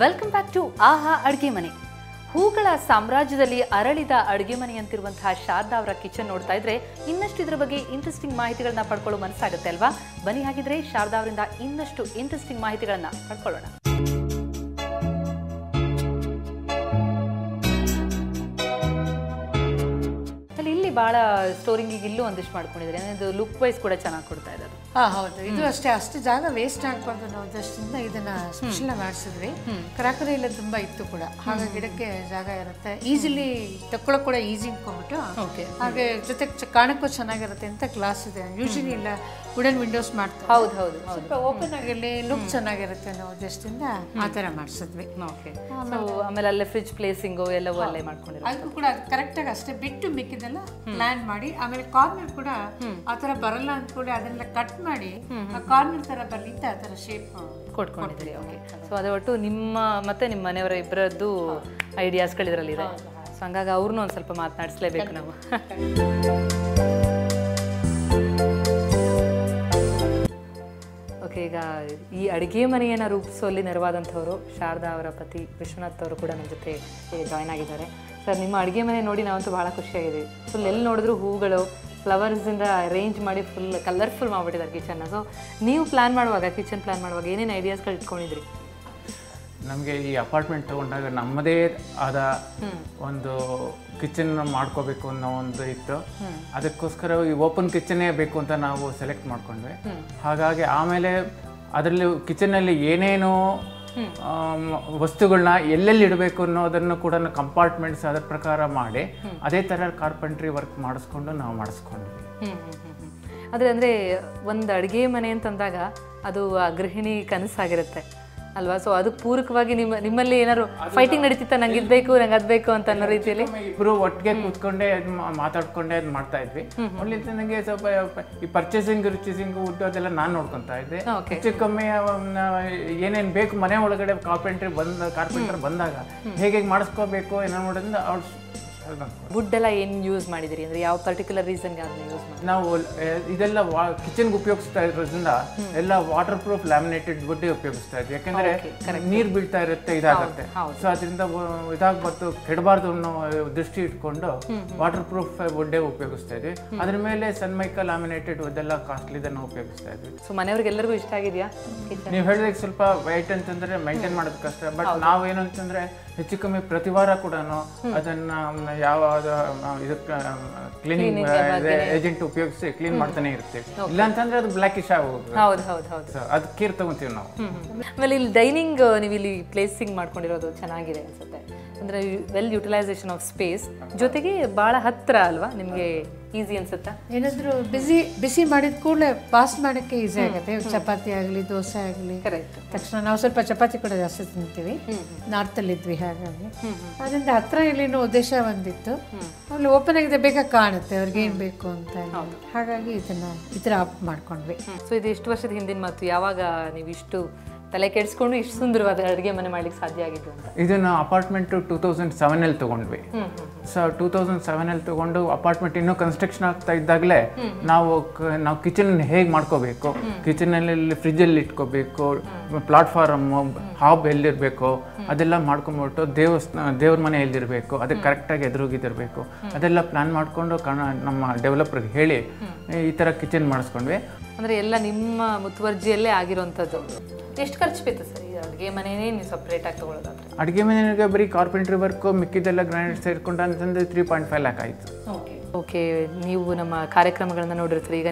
Welcome back to ಆಹಾ ಅಡುಗೆ ಮನೆ. ಹೂಗಳ ಸಾಮ್ರಾಜ್ಯದಲ್ಲಿ ಅರಳಿದ ಅಡುಗೆ ಮನೆಯಂತಿರುವಂತಹ ಶಾರದಾ ಅವರ ಕಿಚನ್ ನೋಡ್ತಾ ಇದ್ರೆ ಇನ್ನಷ್ಟು ಇದರ ಬಗ್ಗೆ ಇಂಟ್ರೆಸ್ಟಿಂಗ್ ಮಾಹಿತಿಗಳನ್ನ ಪಡ್ಕೊಳ್ಳೋ ಮನಸ್ಸಾಗುತ್ತೆ ಅಲ್ವಾ? ಬನ್ನಿ ಹಾಗಿದ್ರೆ ಶಾರದಾ ಅವರಿಂದ ಇನ್ನಷ್ಟು ಇಂಟ್ರೆಸ್ಟಿಂಗ್ ಮಾಹಿತಿಗಳನ್ನ ಪಡ್ಕೊಳ್ಳೋಣ. ಇಲ್ಲಿ ಬಹಳ ಸ್ಟೋರಿಂಗಿಗೆ ಇಲ್ಲೂ ಒಂದಿಷ್ಟು ಮಾಡ್ಕೊಂಡಿದ್ರೆ ಇದು ಲುಕ್ ವೈಸ್ ಕೂಡ ಚೆನ್ನಾಗಿ ಕೊಡ್ತಾ ಇದೆ. ಹೌದು, ಇದು ಅಷ್ಟು ಜಾಗ ವೇಸ್ಟ್ ಆಗಬಾರ್ದು ಅನ್ನೋ ಉದ್ದೇಶದಿಂದ ಇದನ್ನ ಸ್ಪೆಷಲ್ ಮಾಡಿಸಿದ್ವಿ. ಕರಾಕರಿ ಎಲ್ಲ ತುಂಬಾ ಇತ್ತು ಕೂಡ, ಹಾಗಾಗಿ ಗಿಡಕ್ಕೆ ಜಾಗ ಇರುತ್ತೆ, ಈಸಿಲಿ ತಕ್ಕೊಳ್ಳೋಕೆ ಕೂಡ ಈಸಿ ಇಟ್ಕೊಂಡ್ಬಿಟ್ಟು, ಹಾಗೆ ಜೊತೆಗೆ ಕಾಣಕ್ಕೂ ಚೆನ್ನಾಗಿರುತ್ತೆ ಅಂತ ಗ್ಲಾಸ್ ಇದೆ. ಯೂಶಲಿ ಎಲ್ಲ ವುಡನ್ ವಿಂಡೋಸ್ ಮಾಡ್ತಾರೆ. ಹೌದು ಹೌದು, ಸ್ವಲ್ಪ ಓಪನ್ ಆಗಿರಲಿ, ಲುಕ್ ಚೆನ್ನಾಗಿರುತ್ತೆ ಅನ್ನೋ ಉದ್ದೇಶದಿಂದ ಆ ಥರ ಮಾಡಿಸಿದ್ವಿ. ಆಮೇಲೆ ಅಲ್ಲೇ ಫ್ರಿಜ್ ಪ್ಲೇಸಿಂಗು ಎಲ್ಲವೂ ಅಲ್ಲೇ ಮಾಡ್ಕೊಂಡಿರೋ ಅದಕ್ಕೂ ಕೂಡ ಕರೆಕ್ಟಾಗಿ ಅಷ್ಟೇ ಬಿಟ್ಟು ಮಿಕ್ಕಿದೆಲ್ಲ ಪ್ಲಾನ್ ಮಾಡಿ, ಆಮೇಲೆ ಕಾರ್ನರ್ ಕೂಡ ಆ ಥರ ಬರಲ್ಲ ಅಂದ್ಕೊಳ್ಳಿ ಅದನ್ನೆಲ್ಲ ಕಟ್ ಮಾಡಿ ಆ ಕಾರ್ನರ್ ತರ ಬರಲಿ ಅಂತ ಆ ಥರ ಶೇಪ್ ಕೊಟ್ಕೊಂಡಿದ್ದೀರಿ. ಓಕೆ, ಸೊ ಅದು ಒಟ್ಟು ನಿಮ್ಮ ಮತ್ತೆ ನಿಮ್ಮ ಮನೆಯವರ ಇಬ್ಬರದ್ದು ಐಡಿಯಾಸ್ಗಳು ಇದರಲ್ಲಿದೆ. ಸೊ ಹಂಗಾಗಿ ಅವ್ರನ್ನೂ ಒಂದು ಸ್ವಲ್ಪ ಮಾತನಾಡಿಸ್ಲೇಬೇಕು ನಾವು. ಓಕೆ, ಈಗ ಈ ಅಡುಗೆ ಮನೆಯನ್ನು ರೂಪಿಸುವಲ್ಲಿ ನೆರವಾದಂಥವರು ಶಾರದಾ ಅವರ ಪತಿ ವಿಶ್ವನಾಥ್ ಅವರು ಕೂಡ ನಮ್ಮ ಜೊತೆ ಜಾಯ್ನ್ ಆಗಿದ್ದಾರೆ. ಸರ್, ನಿಮ್ಮ ಅಡುಗೆ ಮನೆ ನೋಡಿ ನಾವಂತೂ ಭಾಳ ಖುಷಿಯಾಗಿದೆ. ಫುಲ್ ಎಲ್ಲಿ ನೋಡಿದ್ರು ಹೂಗಳು, ಫ್ಲವರ್ಸಿಂದ ಅರೇಂಜ್ ಮಾಡಿ ಫುಲ್ ಕಲರ್ಫುಲ್ ಮಾಡಿಬಿಟ್ಟಿದ್ದಾರೆ ಕಿಚನ್ನ. ಸೊ ನೀವು ಪ್ಲ್ಯಾನ್ ಮಾಡುವಾಗ, ಕಿಚನ್ ಪ್ಲ್ಯಾನ್ ಮಾಡುವಾಗ ಏನೇನು ಐಡಿಯಾಸ್ಗಳು ಇಟ್ಕೊಂಡಿದ್ರಿ? ನಮಗೆ ಈ ಅಪಾರ್ಟ್ಮೆಂಟ್ ತೊಗೊಂಡಾಗ ನಮ್ಮದೇ ಆದ ಒಂದು ಕಿಚನ್ ಮಾಡ್ಕೋಬೇಕು ಅನ್ನೋ ಒಂದು ಇತ್ತು. ಅದಕ್ಕೋಸ್ಕರ ಈ ಓಪನ್ ಕಿಚನ್ನೇ ಬೇಕು ಅಂತ ನಾವು ಸೆಲೆಕ್ಟ್ ಮಾಡ್ಕೊಂಡ್ವಿ. ಹಾಗಾಗಿ ಆಮೇಲೆ ಅದರಲ್ಲಿ ಕಿಚನಲ್ಲಿ ಏನೇನು ವಸ್ತುಗಳನ್ನ ಎಲ್ಲೆಲ್ಲಿ ಇಡಬೇಕು ಅನ್ನೋದನ್ನು ಕೂಡ ಕಂಪಾರ್ಟ್ಮೆಂಟ್ಸ್ ಅದರ ಪ್ರಕಾರ ಮಾಡಿ ಅದೇ ಥರ ಕಾರ್ಪೆಂಟ್ರಿ ವರ್ಕ್ ಮಾಡಿಸ್ಕೊಂಡು ನಾವು ಮಾಡಿಸ್ಕೊಂಡ್ವಿ. ಅಂದರೆ ಒಂದು ಅಡುಗೆ ಮನೆ ಅಂತಂದಾಗ ಅದು ಆ ಗೃಹಿಣಿ ಕನಸಾಗಿರುತ್ತೆ ಅಲ್ವಾ? ಸೊ ಅದಕ್ಕೆ ಪೂರಕವಾಗಿ ನಿಮ್ಮಲ್ಲಿ ಏನಾದ್ರು ಫೈಟಿಂಗ್ ನಡೀತಿತ್ತ, ನಂಗೆ ಇದು ಬೇಕು, ನಂಗೆ ಅದು ಬೇಕು ಅಂತ ಅನ್ನೋ ರೀತಿಯಲ್ಲಿ? ಇಬ್ಬರು ಒಟ್ಟಿಗೆ ಕೂತ್ಕೊಂಡೆ ಮಾತಾಡ್ಕೊಂಡೆ ಅದು ಮಾಡ್ತಾ ಇದ್ವಿ. ಒಳ್ಳೆ ನನಗೆ ಸ್ವಲ್ಪ ಈ ಪರ್ಚೇಸಿಂಗ್ ವುಡ್ ಅದೆಲ್ಲ ನಾನು ನೋಡ್ಕೊತಾ ಇದ್ದೆ. ಹೆಚ್ಚು ಕಮ್ಮಿ ಏನೇನು ಬೇಕು ಮನೆ ಒಳಗಡೆ ಕಾರ್ಪೆಂಟರ್ ಬಂದಾಗ ಹೇಗೆ ಮಾಡಿಸ್ಕೋಬೇಕು ಏನೋ ನೋಡೋದ್ರಿಂದ ಅವ್ರು ವುಡ್ ಎಲ್ಲ ಏನು ಯೂಸ್ ಮಾಡಿದಿರಿ? ಅಂದರೆ ಯಾವ ಪರ್ಟಿಕ್ಯುಲರ್ ರೀಸನ್ಗೆ ಅದನ್ನ ಯೂಸ್ ಮಾಡಿ? ನಾವು ಇದೆಲ್ಲ ಕಿಚನ್ಗೆ ಉಪಯೋಗಿಸ್ತಾ ಇರೋದ್ರಿಂದ ಎಲ್ಲ ವಾಟರ್ ಪ್ರೂಫ್ ಲ್ಯಾಮಿನೇಟೆಡ್ ವುಡ್ ಉಪಯೋಗಿಸ್ತಾ ಇದ್ವಿ. ಯಾಕಂದ್ರೆ ನೀರು ಬೀಳ್ತಾ ಇರುತ್ತೆ, ಇದಾಗುತ್ತೆ. ಸೊ ಅದರಿಂದ ಇದಾಗಬಾರ್ದು, ಕೆಡಬಾರ್ದು ಅನ್ನೋ ದೃಷ್ಟಿ ಇಟ್ಕೊಂಡು ವಾಟರ್ ಪ್ರೂಫ್ ವುಡ್ಡೇ ಉಪಯೋಗಿಸ್ತಾ ಇದ್ವಿ. ಅದ್ರ ಮೇಲೆ ಸನ್ಮೈಕಾ ಲ್ಯಾಮಿನೇಟೆಡ್ ವುಡ್ಡೆಲ್ಲ ಕಾಸ್ಟ್ಲಿದನ್ನು ಉಪಯೋಗಿಸ್ತಾ ಇದ್ವಿ. ಸೊ ಮನೆಯವ್ರಿಗೆಲ್ಲರಿಗೂ ಇಷ್ಟ ಆಗಿದೆಯಾ? ನೀವು ಹೇಳಿದಾಗ ಸ್ವಲ್ಪ ವೈಟ್ ಅಂತಂದ್ರೆ ಮೈಂಟೈನ್ ಮಾಡೋದು ಕಷ್ಟ. ಬಟ್ ನಾವು ಏನು ಅಂತಂದ್ರೆ ಹೆಚ್ಚು ಕಮ್ಮಿ ಪ್ರತಿ ವಾರ ಕೂಡ ಅದನ್ನ ಯಾವ ಇದಕ್ಕೆ ಕ್ಲೀನಿಂಗ್ ಏಜೆಂಟ್ ಉಪಯೋಗಿಸಿ ಕ್ಲೀನ್ ಮಾಡ್ತಾನೆ ಇರ್ತೀವಿ. ಇಲ್ಲ ಅಂತಂದ್ರೆ ಅದು ಬ್ಲ್ಯಾಕಿಶ್ ಆಗೋದು. ಅದು ಕೇರ್ ತಗೊಂತೀವಿ ನಾವು. ಆಮೇಲೆ ಇಲ್ಲಿ ಡೈನಿಂಗ್ ನೀವು ಇಲ್ಲಿ ಪ್ಲೇಸಿಂಗ್ ಮಾಡ್ಕೊಂಡಿರೋದು ಚೆನ್ನಾಗಿದೆ ಅನ್ಸುತ್ತೆ. ಅಂದ್ರೆ ವೆಲ್ ಯುಟಿಲೈಸೇಷನ್ ಆಫ್ ಸ್ಪೇಸ್, ಜೊತೆಗೆ ಬಹಳ ಹತ್ರ ಅಲ್ವಾ, ನಿಮ್ಗೆ ಈಸಿ ಅನ್ಸುತ್ತಾ? ಏನಾದ್ರು ಬಿಸಿ ಮಾಡಿದ ಕೂಡಲೇ ಪಾಸ್ ಮಾಡೋಕ್ಕೆ ಈಸಿ ಆಗುತ್ತೆ. ಚಪಾತಿ ಆಗಲಿ, ದೋಸೆ ಆಗಲಿ, ತಕ್ಷಣ ನಾವು ಸ್ವಲ್ಪ ಚಪಾತಿ ಕೂಡ ಜಾಸ್ತಿ ತಿಂತೀವಿ, ನಾರ್ತಲ್ಲಿ ಇದ್ವಿ, ಹಾಗಾಗಿ ಅದರಿಂದ ಹತ್ರ ಇಲ್ಲಿನೋ ಉದ್ದೇಶ ಬಂದಿತ್ತು. ಅಲ್ಲಿ ಓಪನ್ ಆಗಿದೆ, ಬೇಗ ಕಾಣುತ್ತೆ ಅವ್ರಿಗೆ ಏನ್ ಬೇಕು ಅಂತ, ಹಾಗಾಗಿ ಈ ಥರ ಆಪ್ಟ್ ಮಾಡ್ಕೊಂಡ್ವಿ. ಸೊ ಇದು ಎಷ್ಟು ವರ್ಷದ ಹಿಂದಿನ ಮಾತು? ಯಾವಾಗ ನೀವು ಇಷ್ಟು ತಲೆ ಕೆಡಿಸ್ಕೊಂಡು ಇಷ್ಟು ಸುಂದರವಾದ ಅಡುಗೆ ಮನೆ ಮಾಡ್ಲಿಕ್ಕೆ ಸಾಧ್ಯ ಆಗಿದ್ದು ಅಂತ? ಇದು ನಾವು ಅಪಾರ್ಟ್ಮೆಂಟ್ 2007 ತಗೊಂಡ್ವಿ. ಸೊ 2007 ತಗೊಂಡು ಅಪಾರ್ಟ್ಮೆಂಟ್ ಇನ್ನೂ ಕನ್ಸ್ಟ್ರಕ್ಷನ್ ಆಗ್ತಾ ಇದ್ದಾಗಲೇ ನಾವು ಕಿಚನ್ ಹೇಗೆ ಮಾಡ್ಕೋಬೇಕು, ಕಿಚನಲ್ಲಿ ಫ್ರಿಜ್ಜಲ್ಲಿ ಇಟ್ಕೋಬೇಕು, ಪ್ಲಾಟ್ಫಾರ್ಮ್ ಹಾಬ್ ಎಲ್ಲಿರಬೇಕು ಅದೆಲ್ಲ ಮಾಡ್ಕೊಂಬಿಟ್ಟು ದೇವ್ರ ಮನೆ ಎಲ್ಲಿರಬೇಕು, ಅದಕ್ಕೆ ಕರೆಕ್ಟಾಗಿ ಎದುರುಗಿದಿರಬೇಕು, ಅದೆಲ್ಲ ಪ್ಲಾನ್ ಮಾಡಿಕೊಂಡು ನಮ್ಮ ಡೆವಲಪರ್ಗೆ ಹೇಳಿ ಈ ಥರ ಕಿಚನ್ ಮಾಡಿಸ್ಕೊಂಡ್ವಿ. ಅಂದರೆ ಎಲ್ಲ ನಿಮ್ಮ ಮುತುವರ್ಜಿಯಲ್ಲೇ ಆಗಿರೋಂಥದ್ದು. ಎಷ್ಟು ಖರ್ಚು ಬಿತ್ತು ಸರ್ ಈ ಅಡುಗೆ ಮನೆಯೇ ನೀವು ಸಪ್ರೇಟಾಗಿ ತೊಗೊಳ್ಳೋದಾದ್ರೆ? ಅಡುಗೆ ಮನೆಗೆ ಬರೀ ಕಾರ್ಪೆಂಟ್ರಿ ವರ್ಕು ಮಿಕ್ಕಿದೆಲ್ಲ ಗ್ರಾನೈಟ್ ಸೇರಿಕೊಂಡು ಅಂತಂದರೆ 3.5 ಲ್ಯಾಕ್ ಆಯಿತು. ಓಕೆ, ನೀವು ನಮ್ಮ ಕಾರ್ಯಕ್ರಮಗಳನ್ನ ನೋಡಿರ್ತೀರಿ. ಈಗ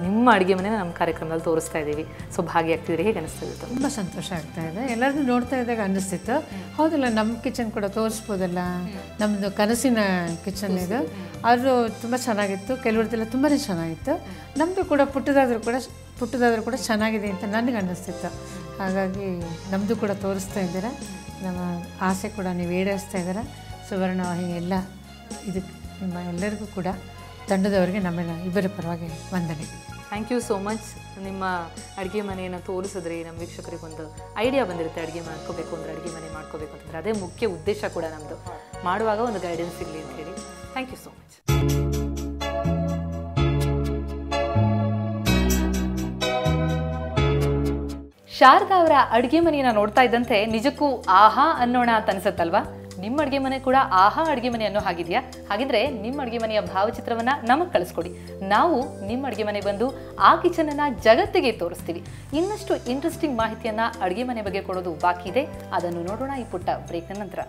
ನಿಮ್ಮ ಅಡುಗೆ ಮನೆನ ನಮ್ಮ ಕಾರ್ಯಕ್ರಮದಲ್ಲಿ ತೋರಿಸ್ತಾ ಇದ್ದೀವಿ. ಸೊ ಭಾಗಿಯಾಗ್ತಿದ್ರಿ, ಹೇಗೆ ಅನಿಸ್ತಿದೆ? ತುಂಬ ಸಂತೋಷ ಆಗ್ತಾ ಇದೆ. ಎಲ್ಲರಿಗೂ ನೋಡ್ತಾ ಇದ್ದಾಗ ಅನ್ನಿಸ್ತಿತ್ತು, ಹೌದಲ್ಲ ನಮ್ಮ ಕಿಚನ್ ಕೂಡ ತೋರಿಸ್ಬೋದಲ್ಲ, ನಮ್ಮದು ಕನಸಿನ ಕಿಚನ್ ಇದು. ಅದು ತುಂಬ ಚೆನ್ನಾಗಿತ್ತು, ಕೆಲವ್ರದ್ದೆಲ್ಲ ತುಂಬಾ ಚೆನ್ನಾಗಿತ್ತು. ನಮ್ಮದು ಕೂಡ ಪುಟ್ಟದಾದರೂ ಕೂಡ ಚೆನ್ನಾಗಿದೆ ಅಂತ ನನಗೆ ಅನ್ನಿಸ್ತಿತ್ತು. ಹಾಗಾಗಿ ನಮ್ಮದು ಕೂಡ ತೋರಿಸ್ತಾ ಇದ್ದೀರಾ, ನಮ್ಮ ಆಸೆ ಕೂಡ ನೀವು ಈಡೇರಿಸ್ತಾ ಇದ್ದೀರಾ. ಸುವರ್ಣವಾಹಿನಿ ಎಲ್ಲ ಇದಕ್ಕೆ ನಿಮ್ಮ ಎಲ್ಲರಿಗೂ ಕೂಡ ತಂಡದವರಿಗೆ ನಮ್ಮೆಲ್ಲ ಇಬ್ಬರ ಪರವಾಗಿ ವಂದನೆ. Thank you so much. ನಿಮ್ಮ ಅಡುಗೆ ಮನೆಯನ್ನು ತೋರಿಸಿದ್ರಿ, ನಮ್ಮ ವೀಕ್ಷಕರಿಗೊಂದು ಐಡಿಯಾ ಬಂದಿರುತ್ತೆ ಅಡುಗೆ ಮಾಡ್ಕೋಬೇಕು ಅಂದರೆ, ಅಡುಗೆ ಮನೆ ಮಾಡ್ಕೋಬೇಕು ಅಂತಂದರೆ ಅದೇ ಮುಖ್ಯ ಉದ್ದೇಶ ಕೂಡ ನಮ್ಮದು. ಮಾಡುವಾಗ ಒಂದು ಗೈಡೆನ್ಸ್ ಸಿಗಲಿ ಅಂತ ಹೇಳಿ. Thank you so much. Sharada ಅವರ ಅಡುಗೆ ಮನೆಯನ್ನ ನೋಡ್ತಾ ಇದ್ದಂತೆ ನಿಜಕ್ಕೂ ಆಹಾ ಅನ್ನೋಣ ಅಂತ ಅನ್ಸತ್ತಲ್ವಾ? ನಿಮ್ಮ ಅಡುಗೆ ಮನೆ ಕೂಡ ಆಹಾ ಅಡುಗೆ ಮನೆ ಅನ್ನೋ ಹಾಗಿದೆಯಾ? ಹಾಗಿದ್ರೆ ನಿಮ್ಮ ಅಡುಗೆ ಮನೆಯ ಭಾವಚಿತ್ರವನ್ನ ನಮಗೆ ಕಳಿಸ್ಕೊಡಿ. ನಾವು ನಿಮ್ಮ ಅಡುಗೆ ಮನೆಗೆ ಬಂದು ಆ ಕಿಚನ್ ಅನ್ನ ಜಗತ್ತಿಗೆ ತೋರಿಸ್ತೀವಿ. ಇನ್ನಷ್ಟು ಇಂಟ್ರೆಸ್ಟಿಂಗ್ ಮಾಹಿತಿಯನ್ನ ಅಡುಗೆ ಮನೆ ಬಗ್ಗೆ ಕೊಡೋದು ಬಾಕಿ ಇದೆ. ಅದನ್ನು ನೋಡೋಣ ಈ ಪುಟ್ಟ ಬ್ರೇಕ್ನ ನಂತರ.